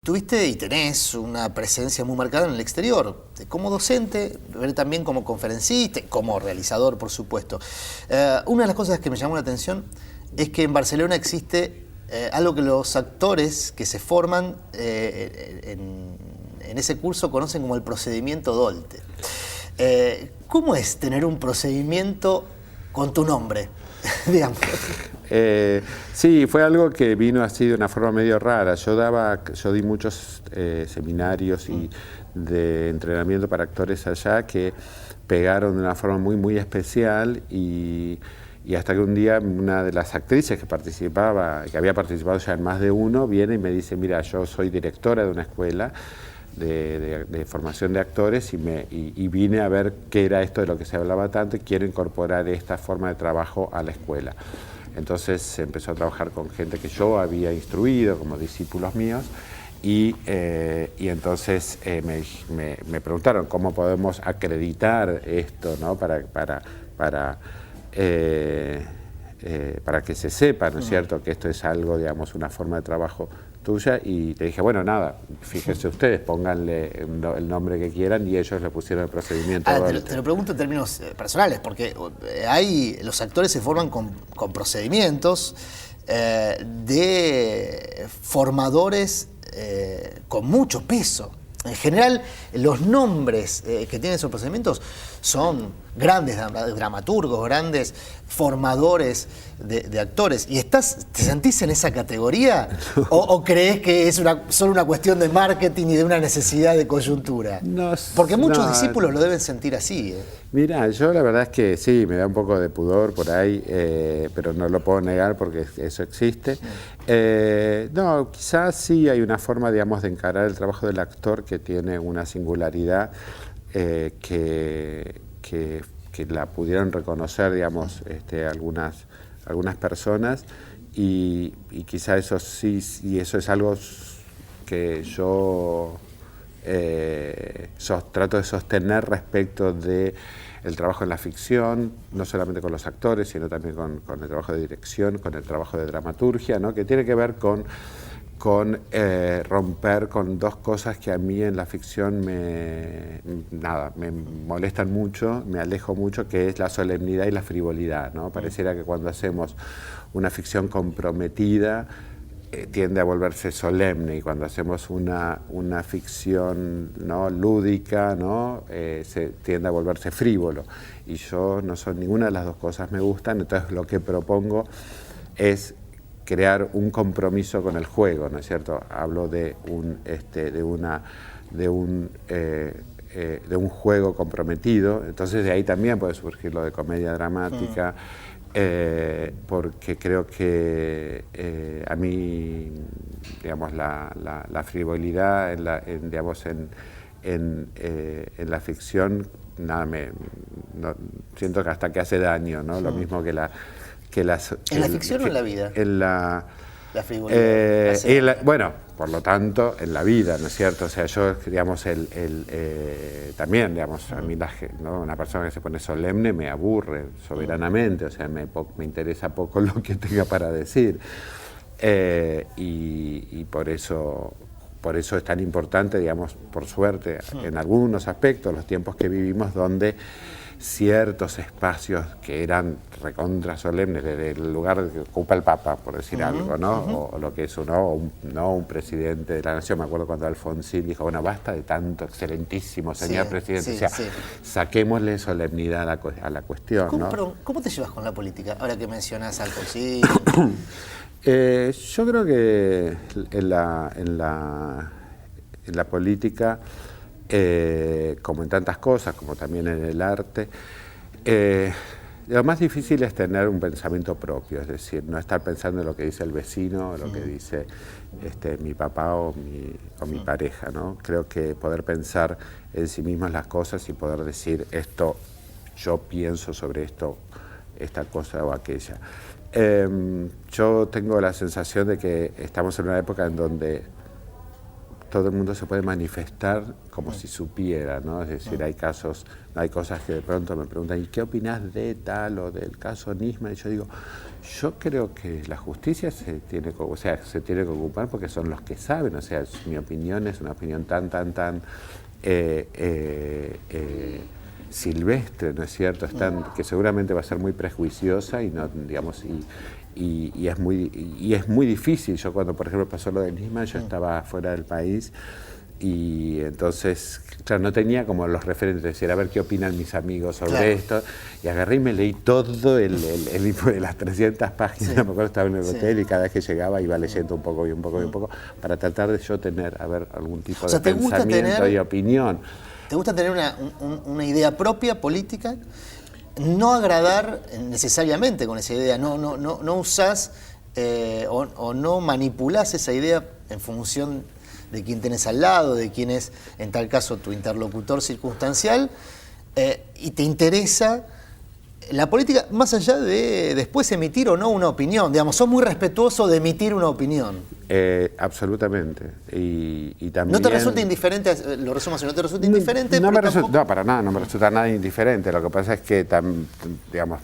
tuviste y tenés una presencia muy marcada en el exterior, como docente, pero también como conferencista, como realizador, por supuesto. Una de las cosas que me llamó la atención es que en Barcelona existe algo que los actores que se forman en ese curso conocen como el procedimiento Dolte. ¿Cómo es tener un procedimiento con tu nombre, digamos? Sí, fue algo que vino así de una forma medio rara. Yo di muchos seminarios y de entrenamiento para actores allá que pegaron de una forma muy especial y hasta que un día una de las actrices que había participado ya en más de uno, viene y me dice, mira, yo soy directora de una escuela de formación de actores y vine a ver qué era esto de lo que se hablaba tanto y quiero incorporar esta forma de trabajo a la escuela. Entonces se empezó a trabajar con gente que yo había instruido como discípulos míos y entonces me preguntaron cómo podemos acreditar esto, ¿no? para que se sepa, ¿no es cierto?, que esto es algo, digamos, una forma de trabajo tuya, y le dije, bueno, nada, fíjense ustedes, pónganle el nombre que quieran, y ellos le pusieron el procedimiento. Te lo pregunto en términos personales, porque los actores se forman con procedimientos de formadores con mucho peso. En general, los nombres que tienen esos procedimientos son grandes dramaturgos, grandes formadores de actores. ¿Y te sentís en esa categoría? ¿O crees que es solo una cuestión de marketing y de una necesidad de coyuntura? Porque muchos discípulos lo deben sentir así. Mira, yo la verdad es que sí, me da un poco de pudor por ahí, pero no lo puedo negar porque eso existe. No, quizás sí hay una forma, digamos, de encarar el trabajo del actor que tiene una singularidad que la pudieron reconocer, digamos, algunas personas y quizá eso sí, y eso es algo que yo trato de sostener respecto de el trabajo en la ficción, no solamente con los actores, sino también con el trabajo de dirección, con el trabajo de dramaturgia, ¿no? Que tiene que ver con romper con dos cosas que a mí en la ficción me molestan mucho, me alejo mucho, que es la solemnidad y la frivolidad, ¿no? Pareciera que cuando hacemos una ficción comprometida tiende a volverse solemne, y cuando hacemos una ficción, ¿no?, lúdica, ¿no?, se tiende a volverse frívolo, y yo no son ninguna de las dos cosas me gustan. Entonces lo que propongo es crear un compromiso con el juego, ¿no es cierto? Hablo de un juego comprometido. Entonces de ahí también puede surgir lo de comedia dramática, porque creo que a mí, digamos, la frivolidad en la ficción, siento que hasta que hace daño, ¿no? Lo mismo que ¿En la ficción o en la vida? La frivolidad. Bueno, por lo tanto, en la vida, ¿no es cierto? O sea, yo, digamos, también, digamos, a mí ¿no?, una persona que se pone solemne me aburre soberanamente, o sea, me interesa poco lo que tenga para decir. Y por eso es tan importante, digamos, por suerte, en algunos aspectos, los tiempos que vivimos, donde ciertos espacios que eran recontra solemnes, desde el lugar que ocupa el Papa, por decir algo, ¿no? O lo que es un presidente de la nación. Me acuerdo cuando Alfonsín dijo, bueno, basta de tanto excelentísimo señor presidente. O sea, saquémosle solemnidad a la cuestión, ¿no? Perdón, ¿cómo te llevas con la política, ahora que mencionás a Alfonsín? Yo creo que en la política, como en tantas cosas, como también en el arte, lo más difícil es tener un pensamiento propio, es decir, no estar pensando en lo que dice el vecino, o lo que dice mi papá o mi pareja, ¿no? Creo que poder pensar en sí mismas las cosas y poder decir esto, yo pienso sobre esto, esta cosa o aquella. Yo tengo la sensación de que estamos en una época en donde todo el mundo se puede manifestar como si supiera, ¿no? Es decir, hay cosas que de pronto me preguntan, ¿y qué opinás de tal o del caso Nisman? Y yo digo, yo creo que la justicia se tiene que ocupar porque son los que saben, o sea, mi opinión es una opinión tan silvestre, ¿no es cierto? Que seguramente va a ser muy prejuiciosa y no, digamos, y es muy difícil. Yo cuando, por ejemplo, pasó lo de Nisman, yo estaba fuera del país y entonces, claro, no tenía como los referentes, decir, a ver qué opinan mis amigos sobre esto, y agarré y me leí todo el libro de las 300 páginas, me acuerdo, estaba en el hotel y cada vez que llegaba iba leyendo un poco, para tratar de yo tener, algún tipo de pensamiento y opinión. ¿Te gusta tener una idea propia, política? No agradar necesariamente con esa idea, no usás o no manipulás esa idea en función de quién tenés al lado, de quién es, en tal caso, tu interlocutor circunstancial, y te interesa la política más allá de después emitir o no una opinión. Digamos, sos muy respetuoso de emitir una opinión. Absolutamente. Y también... ¿No te resulta indiferente, lo resumo así, no te resulta indiferente? No, para nada, no me resulta nada indiferente. Lo que pasa es que, digamos,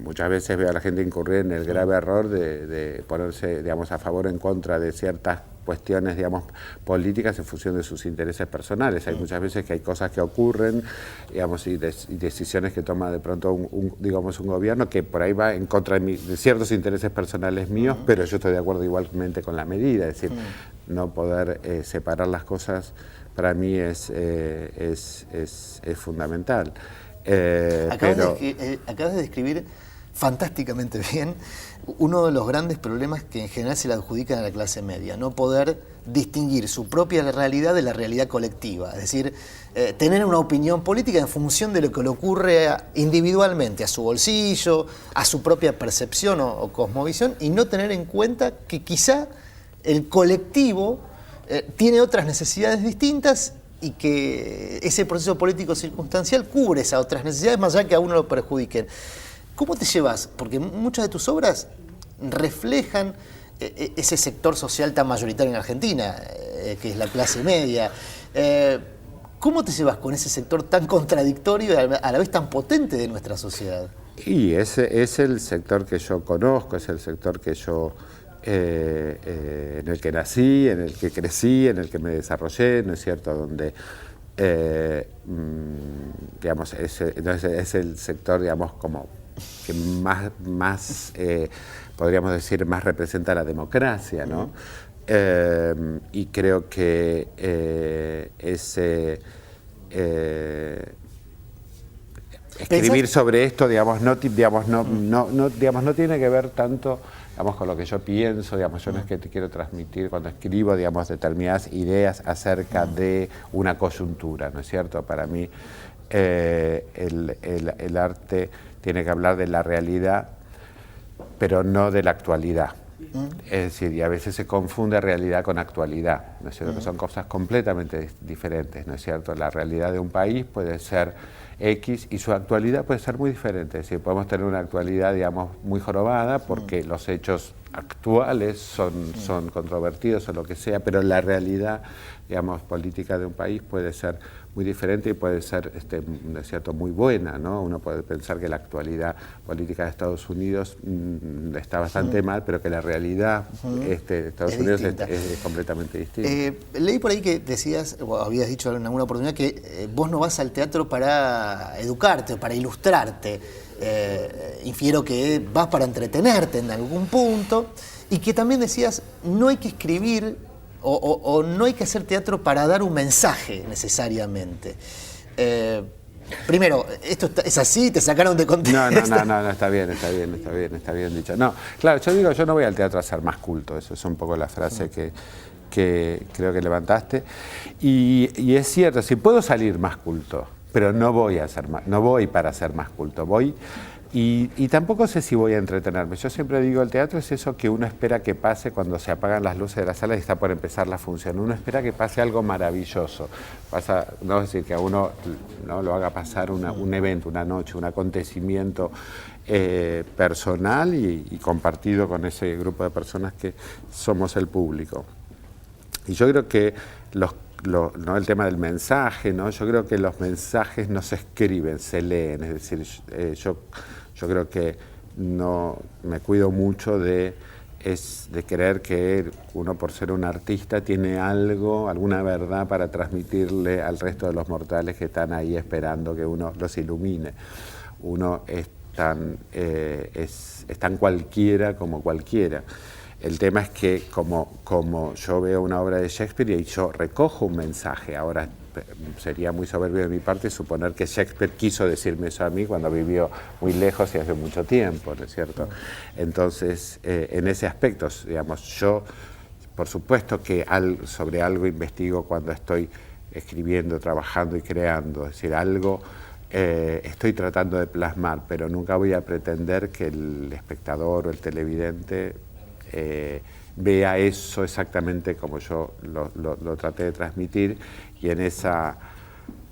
muchas veces veo a la gente incurrir en el grave error de ponerse, digamos, a favor o en contra de ciertas cuestiones, digamos, políticas en función de sus intereses personales. Hay muchas veces que hay cosas que ocurren, digamos, y decisiones que toma de pronto un gobierno que por ahí va en contra de ciertos intereses personales míos, pero yo estoy de acuerdo igualmente con la medida. Es decir, no poder separar las cosas para mí es fundamental. Acabas de describir fantásticamente bien uno de los grandes problemas que en general se le adjudican a la clase media, no poder distinguir su propia realidad de la realidad colectiva, es decir, tener una opinión política en función de lo que le ocurre individualmente, a su bolsillo, a su propia percepción o cosmovisión, y no tener en cuenta que quizá el colectivo tiene otras necesidades distintas y que ese proceso político circunstancial cubre esas otras necesidades más allá que a uno lo perjudiquen. ¿Cómo te llevas? Porque muchas de tus obras reflejan ese sector social tan mayoritario en Argentina, que es la clase media. ¿Cómo te llevas con ese sector tan contradictorio y a la vez tan potente de nuestra sociedad? Y ese es el sector que yo conozco, es el sector que yo en el que nací, en el que crecí, en el que me desarrollé, ¿no es cierto?, donde digamos, es el sector, digamos, como que más podríamos decir, más representa la democracia, ¿no? Y creo que escribir sobre esto, digamos, no tiene que ver tanto, digamos, con lo que yo pienso, digamos, yo no es que te quiero transmitir cuando escribo, digamos, determinadas ideas acerca de una coyuntura, ¿no es cierto? Para mí el arte tiene que hablar de la realidad, pero no de la actualidad. Es decir, y a veces se confunde realidad con actualidad, ¿no es cierto? Que son cosas completamente diferentes, ¿no es cierto? La realidad de un país puede ser X y su actualidad puede ser muy diferente. Es decir, podemos tener una actualidad, digamos, muy jorobada porque los hechos actuales son controvertidos o lo que sea, pero la realidad, digamos, política de un país puede ser muy diferente y puede ser, ¿no es cierto?, muy buena, ¿no? Uno puede pensar que la actualidad política de Estados Unidos está bastante mal, pero que la realidad de Estados Unidos es completamente distinta. Leí por ahí que decías, o habías dicho en alguna oportunidad, que vos no vas al teatro para educarte o para ilustrarte. Infiero que vas para entretenerte en algún punto, y que también decías, no hay que escribir o no hay que hacer teatro para dar un mensaje necesariamente. Primero, ¿esto es así? ¿Te sacaron de contexto? No, está bien dicho. No, claro, yo digo, yo no voy al teatro a ser más culto, eso es un poco la frase que creo que levantaste. Y es cierto, si puedo salir más culto, pero no voy para ser más culto, voy. Y tampoco sé si voy a entretenerme. Yo siempre digo, el teatro es eso que uno espera que pase cuando se apagan las luces de la sala y está por empezar la función. Uno espera que pase algo maravilloso. No es decir, que a uno no lo haga pasar un evento, una noche, un acontecimiento personal y compartido con ese grupo de personas que somos el público. Y yo creo que ¿no? El tema del mensaje, ¿no? Yo creo que los mensajes no se escriben, se leen. Es decir, yo creo que no me cuido mucho de creer que uno, por ser un artista, tiene algo, alguna verdad para transmitirle al resto de los mortales que están ahí esperando que uno los ilumine. Uno es tan cualquiera como cualquiera. El tema es que como yo veo una obra de Shakespeare y yo recojo un mensaje, ahora sería muy soberbio de mi parte suponer que Shakespeare quiso decirme eso a mí cuando vivió muy lejos y hace mucho tiempo, ¿no es cierto? Entonces, en ese aspecto, digamos, yo, por supuesto que sobre algo investigo cuando estoy escribiendo, trabajando y creando, es decir, algo estoy tratando de plasmar, pero nunca voy a pretender que el espectador o el televidente vea eso exactamente como yo lo traté de transmitir, y en esa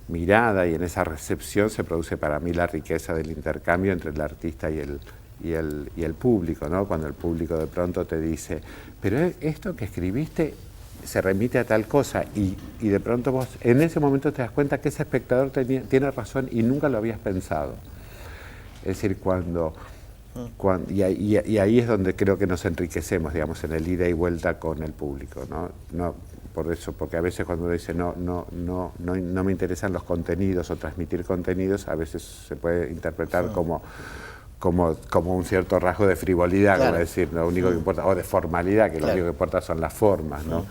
mirada y en esa recepción se produce para mí la riqueza del intercambio entre el artista y el público, ¿no? Cuando el público de pronto te dice, pero esto que escribiste se remite a tal cosa, y de pronto vos en ese momento te das cuenta que ese espectador tiene razón y nunca lo habías pensado. Es decir, y ahí es donde creo que nos enriquecemos, digamos, en el ida y vuelta con el público, ¿no? Por eso, porque a veces cuando uno dice no me interesan los contenidos o transmitir contenidos, a veces se puede interpretar como un cierto rasgo de frivolidad, claro, como decir, lo único que importa, o de formalidad, que claro, lo único que importa son las formas, ¿no?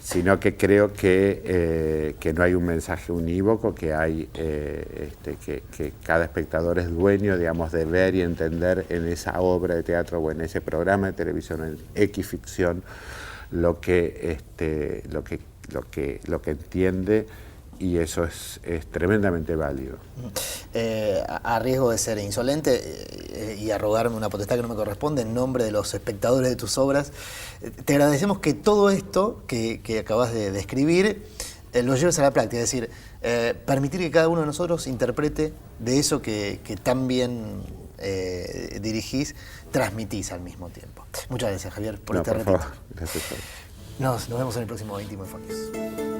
Sino que creo que no hay un mensaje unívoco, que hay que cada espectador es dueño, digamos, de ver y entender en esa obra de teatro o en ese programa de televisión, en X ficción, lo que entiende, y eso es tremendamente válido. A riesgo de ser insolente y arrogarme una potestad que no me corresponde, en nombre de los espectadores de tus obras, te agradecemos que todo esto que acabas de describir lo lleves a la práctica, es decir, permitir que cada uno de nosotros interprete de eso que tan bien dirigís, transmitís al mismo tiempo. Muchas gracias, Javier, por este ratito. Gracias. Nos vemos en el próximo Íntimo de Fonios.